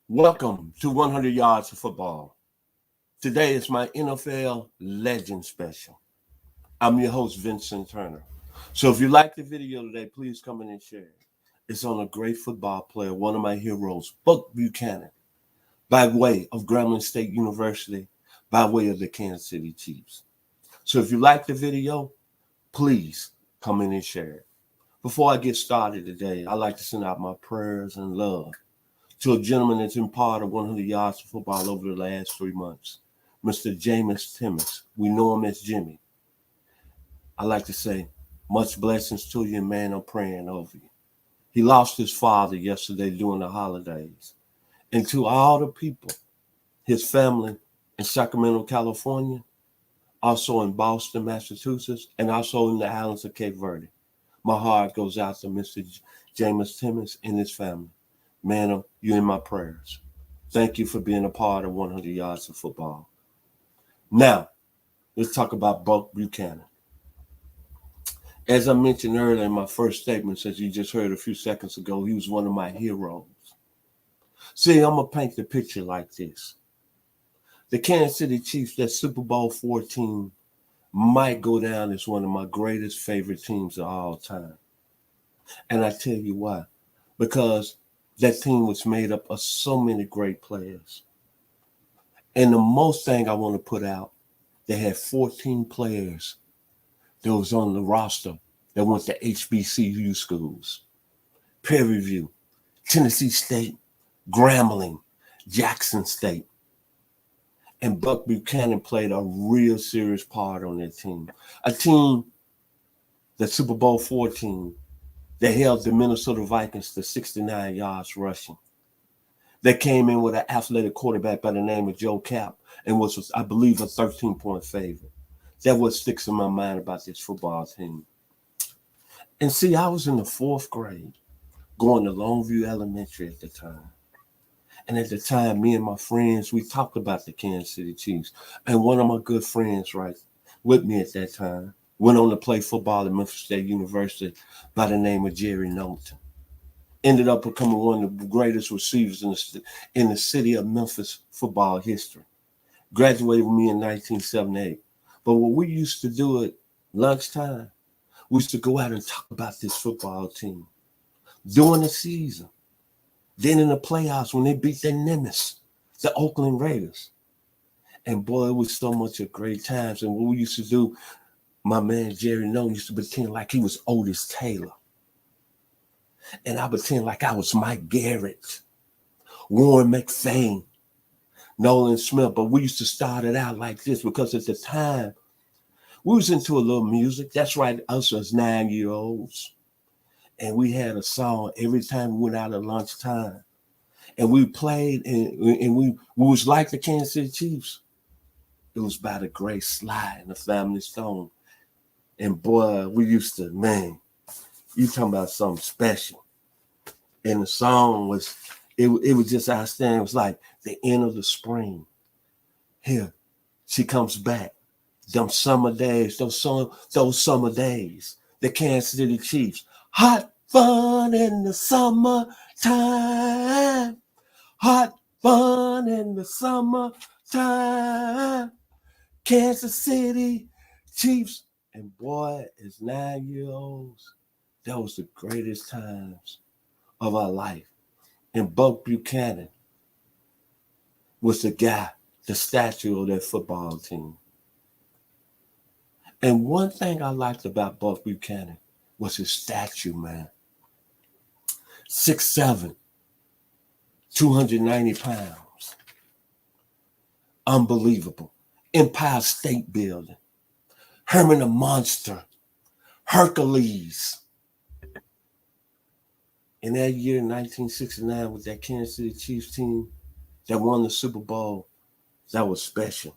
Welcome to 100 Yards of Football. Today is my NFL Legend Special. I'm your host, Vincent Turner. So if you like the video today, please come in and share it. It's on a great football player, one of my heroes, Buck Buchanan, by way of Grambling State University, by way of the Kansas City Chiefs. So if you like the video, please come in and share it. Before I get started today, I'd like to send out my prayers and love to a gentleman that's been part of 100 Yards of Football over the last 3 months, Mr. James Timmons. We know him as Jimmy. I like to say, much blessings to you, man. I'm praying over you. He lost his father yesterday during the holidays. And to all the people, his family in Sacramento, California, also in Boston, Massachusetts, and also in the islands of Cape Verde, my heart goes out to Mr. James Timmons and his family. Man, you're in my prayers. Thank you for being a part of 100 Yards of Football. Now, let's talk about Buck Buchanan. As I mentioned earlier in my first statement, as you just heard a few seconds ago, he was one of my heroes. See, I'm going to paint the picture like this. The Kansas City Chiefs, that Super Bowl 14, might go down as one of my greatest favorite teams of all time. And I tell you why. Because that team was made up of so many great players. And the most thing I want to put out, they had 14 players that was on the roster that went to HBCU schools. Prairie View, Tennessee State, Grambling, Jackson State. And Buck Buchanan played a real serious part on that team. A team, the Super Bowl 14, they held the Minnesota Vikings to 69 yards rushing. They came in with an athletic quarterback by the name of Joe Cap and was, I believe, a 13-point favorite. That's what sticks in my mind about this football team. And see, I was in the 4th grade going to Longview Elementary at the time. And at the time, me and my friends, we talked about the Kansas City Chiefs. And one of my good friends, right, with me at that time, went on to play football at Memphis State University by the name of Jerry Knowlton. Ended up becoming one of the greatest receivers in the city of Memphis football history. Graduated with me in 1978. But what we used to do at lunchtime, we used to go out and talk about this football team during the season. Then in the playoffs when they beat their nemesis, the Oakland Raiders. And boy, it was so much of great times. And what we used to do, my man Jerry Nolan used to pretend like he was Otis Taylor. And I pretend like I was Mike Garrett, Warren McFain, Nolan Smith. But we used to start it out like this because at the time, we was into a little music. That's right, us as 9-year-olds. And we had a song every time we went out at lunchtime. And we played, and we was like the Kansas City Chiefs. It was by the great Sly and the Family Stone. And boy, we used to, man, you talking about something special. And the song was, it was just outstanding. It was like the end of the spring. Here, she comes back. Them summer days, those summer days. The Kansas City Chiefs. Hot fun in the summertime. Hot fun in the summertime. Kansas City Chiefs. And boy, as 9-year-olds, that was the greatest times of our life. And Buck Buchanan was the guy, the statue of that football team. And one thing I liked about Buck Buchanan was his statue, man. 6'7", 290 pounds. Unbelievable. Empire State Building. Herman the Monster. Hercules. In that year, 1969, with that Kansas City Chiefs team that won the Super Bowl, that was special.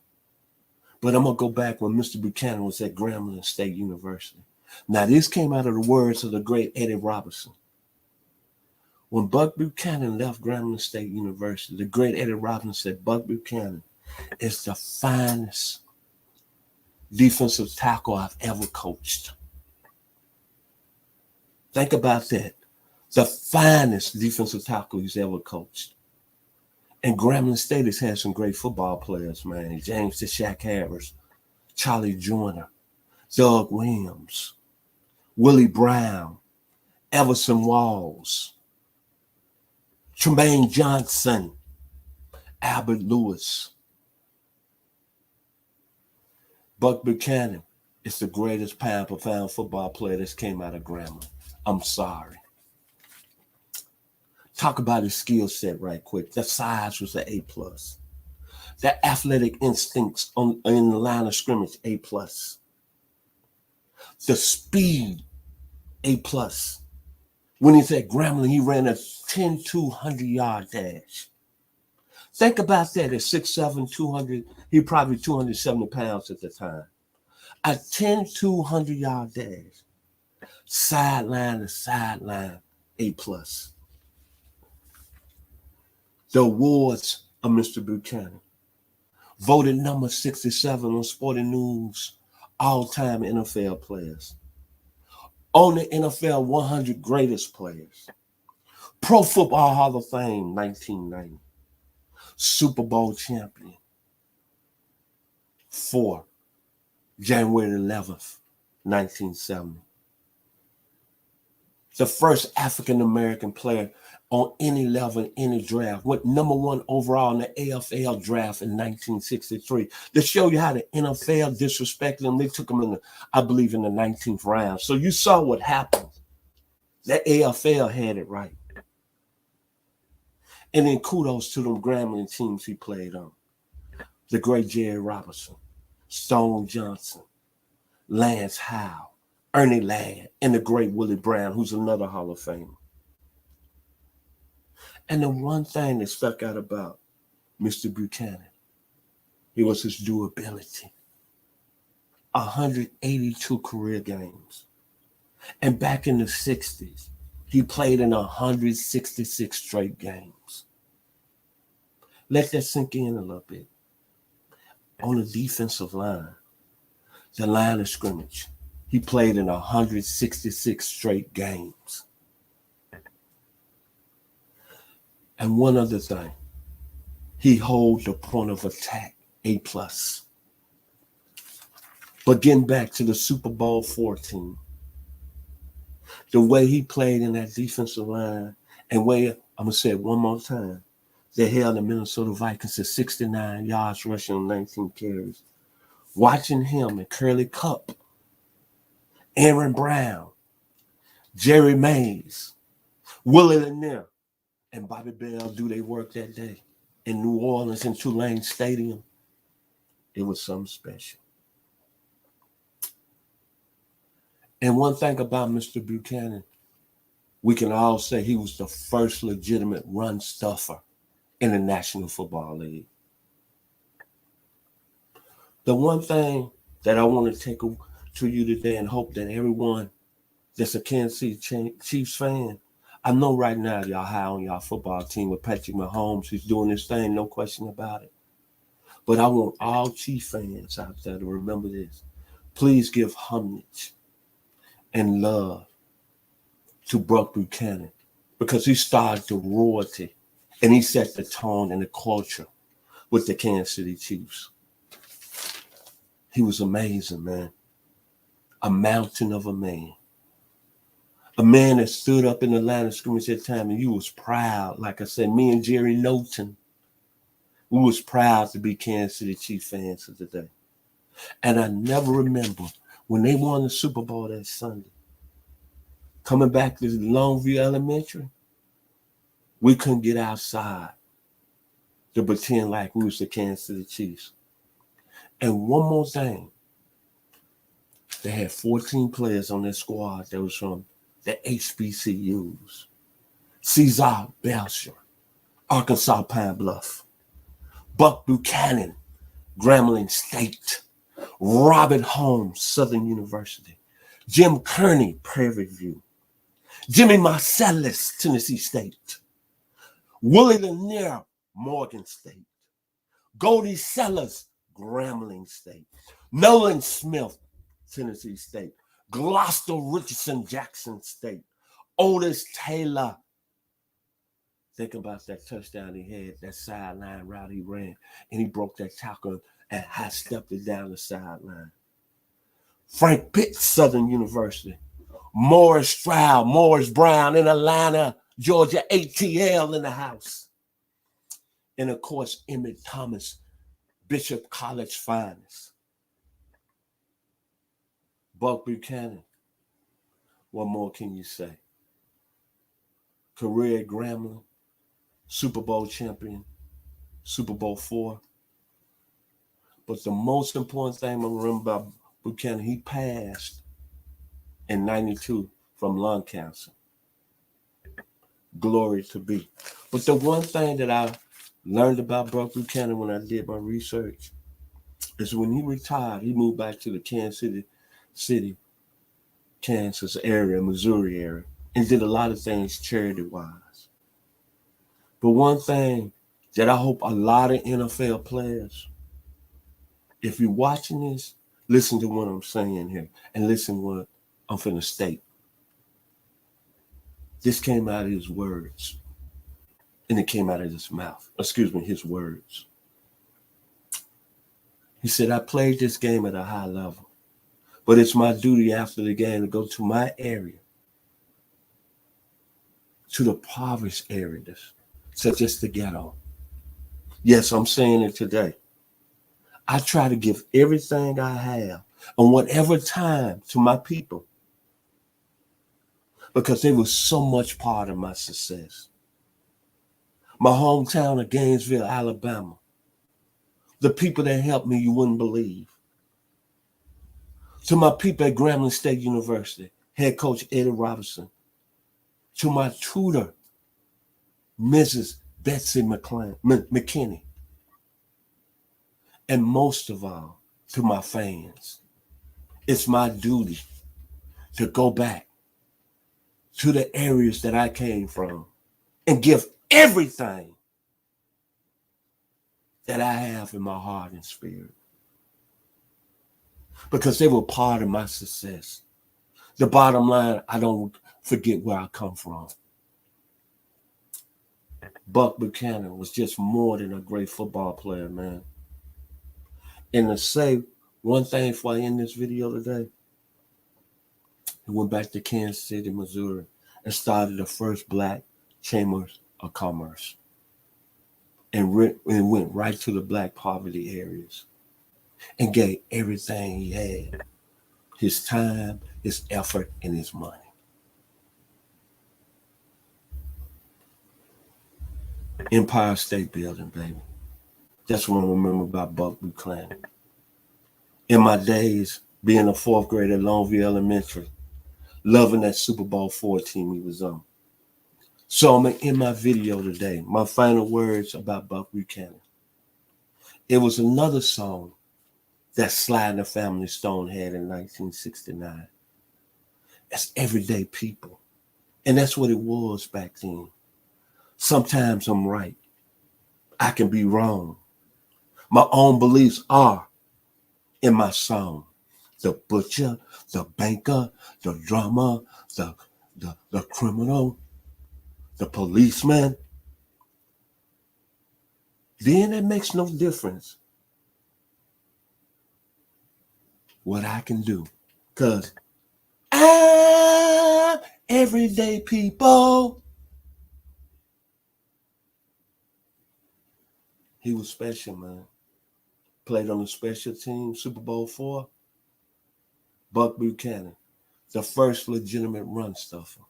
But I'm going to go back when Mr. Buchanan was at Grambling State University. Now, this came out of the words of the great Eddie Robinson. When Buck Buchanan left Grambling State University, the great Eddie Robinson said, Buck Buchanan is the finest defensive tackle I've ever coached. Think about that. The finest defensive tackle he's ever coached. And Grambling State has had some great football players, man. James the Shaq Harris, Charlie Joyner, Doug Williams, Willie Brown, Everson Walls, Tremaine Johnson, Albert Lewis. Buck Buchanan is the greatest pound-for-pound football player that's came out of Grambling. I'm sorry. Talk about his skill set right quick. The size was an A+. The athletic instincts in the line of scrimmage, A+. The speed, A+. When he's at Grambling, he ran a 10-200-yard dash. Think about that. At 6'7", 200, he probably 270 pounds at the time. A 10-200-yard dash. Sideline to sideline, A+. The awards of Mr. Buchanan. Voted number 67 on Sporting News all-time NFL players. On the NFL 100 greatest players. Pro Football Hall of Fame, 1990. Super Bowl champion. 4, January 11th, 1970. The first African-American player on any level, any draft. Went number 1 overall in the AFL draft in 1963. To show you how the NFL disrespected him, they took him in the, I believe, in the 19th round. So you saw what happened. The AFL had it right. And then kudos to them Grambling teams he played on. The great Jerry Robinson, Stone Johnson, Lance Howe, Ernie Ladd, and the great Willie Brown, who's another Hall of Famer. And the one thing that stuck out about Mr. Buchanan, it was his durability. 182 career games. And back in the 60s, he played in 166 straight games. Let that sink in a little bit. On the defensive line, the line of scrimmage, he played in 166 straight games. And one other thing, he holds the point of attack, A+. But getting back to the Super Bowl 14, the way he played in that defensive line, and way, I'm going to say it one more time, they held the Minnesota Vikings to 69 yards rushing on 19 carries. Watching him and Curly Cup, Aaron Brown, Jerry Mays, Willie Lanier, and Bobby Bell do their work that day in New Orleans in Tulane Stadium, it was something special. And one thing about Mr. Buchanan, we can all say he was the first legitimate run stuffer in the National Football League. The one thing that I want to take to you today and hope that everyone that's a Kansas City Chiefs fan, I know right now y'all high on y'all football team with Patrick Mahomes. He's doing his thing, no question about it. But I want all Chief fans out there to remember this. Please give homage and love to Buck Buchanan because he started the royalty and he set the tone and the culture with the Kansas City Chiefs. He was amazing, man. A mountain of a man. A man that stood up in the line of scrimmage at time and you was proud. Like I said, me and Jerry Knowlton, we was proud to be Kansas City Chiefs fans of the day. And I never remember when they won the Super Bowl that Sunday, coming back to Longview Elementary, we couldn't get outside to pretend like we was the Kansas City Chiefs. And one more thing, they had 14 players on their squad that was from the HBCUs. Cesar Belcher, Arkansas Pine Bluff. Buck Buchanan, Grambling State. Robert Holmes, Southern University. Jim Kearney, Prairie View. Jimmy Marcellus, Tennessee State. Willie Lanier, Morgan State. Goldie Sellers, Grambling State. Nolan Smith, Tennessee State. Gloucester Richardson, Jackson State. Otis Taylor, Think about that touchdown he had, that sideline route he ran, and he broke that tackle and high stepped it down the sideline. Frank Pitt, Southern University. Morris Stroud, Morris Brown in Atlanta, Georgia, ATL in the house. And of course, Emmett Thomas, Bishop College finest. Buck Buchanan. What more can you say? Career at Grambling, Super Bowl champion, Super Bowl IV. But the most important thing I remember about Buchanan, he passed in 92 from lung cancer. Glory to be. But the one thing that I learned about Buck Buchanan when I did my research is when he retired, he moved back to the Kansas City, Kansas area, Missouri area, and did a lot of things charity-wise. But one thing that I hope a lot of NFL players, if you're watching this, listen to what I'm saying here and listen to what I'm finna state. This came out of his words. And it came out of his mouth. His words. He said, I played this game at a high level, but it's my duty after the game to go to my area, to the impoverished areas, such as the ghetto. Yes, I'm saying it today. I try to give everything I have on whatever time to my people because they were so much part of my success. My hometown of Gainesville, Alabama. The people that helped me, you wouldn't believe. To my people at Grambling State University, head coach Eddie Robinson. To my tutor, Mrs. Betsy McKinney. And most of all, to my fans. It's my duty to go back to the areas that I came from and give everything that I have in my heart and spirit. Because they were part of my success. The bottom line, I don't forget where I come from. Buck Buchanan was just more than a great football player, man. And to say one thing before I end this video today, he went back to Kansas City, Missouri, and started the first Black Chambers of Commerce. And went right to the Black poverty areas and gave everything he had, his time, his effort, and his money. Empire State Building, baby. That's what I remember about Buck Buchanan. In my days, being a fourth grader at Longview Elementary, loving that Super Bowl IV team he was on. So I'm going to end my video today. My final words about Buck Buchanan. It was another song that Sly and the Family Stone had in 1969. It's everyday people. And that's what it was back then. Sometimes I'm right. I can be wrong. My own beliefs are in my song. The butcher, the banker, the drummer, the criminal, the policeman. Then it makes no difference what I can do. Because everyday people. He was special, man. Played on the special team, Super Bowl IV. Buck Buchanan, the first legitimate run stuffer.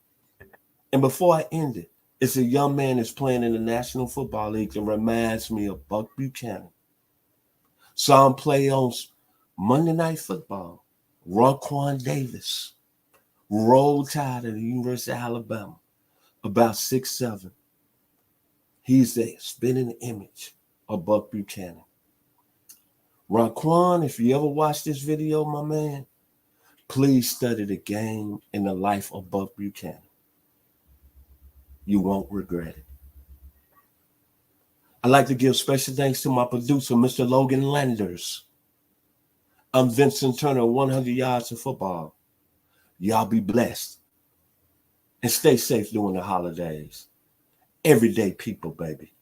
And before I end it, it's a young man that's playing in the National Football League that reminds me of Buck Buchanan. Saw him play on Monday Night Football. Raquan Davis, Roll Tide at the University of Alabama, about 6'7". He's the spinning image of Buck Buchanan. Raquan, if you ever watch this video, my man, please study the game and the life of Buck Buchanan. You won't regret it. I'd like to give special thanks to my producer, Mr. Logan Landers. I'm Vincent Turner, 100 Yards of Football. Y'all be blessed and stay safe during the holidays. everyday people, baby.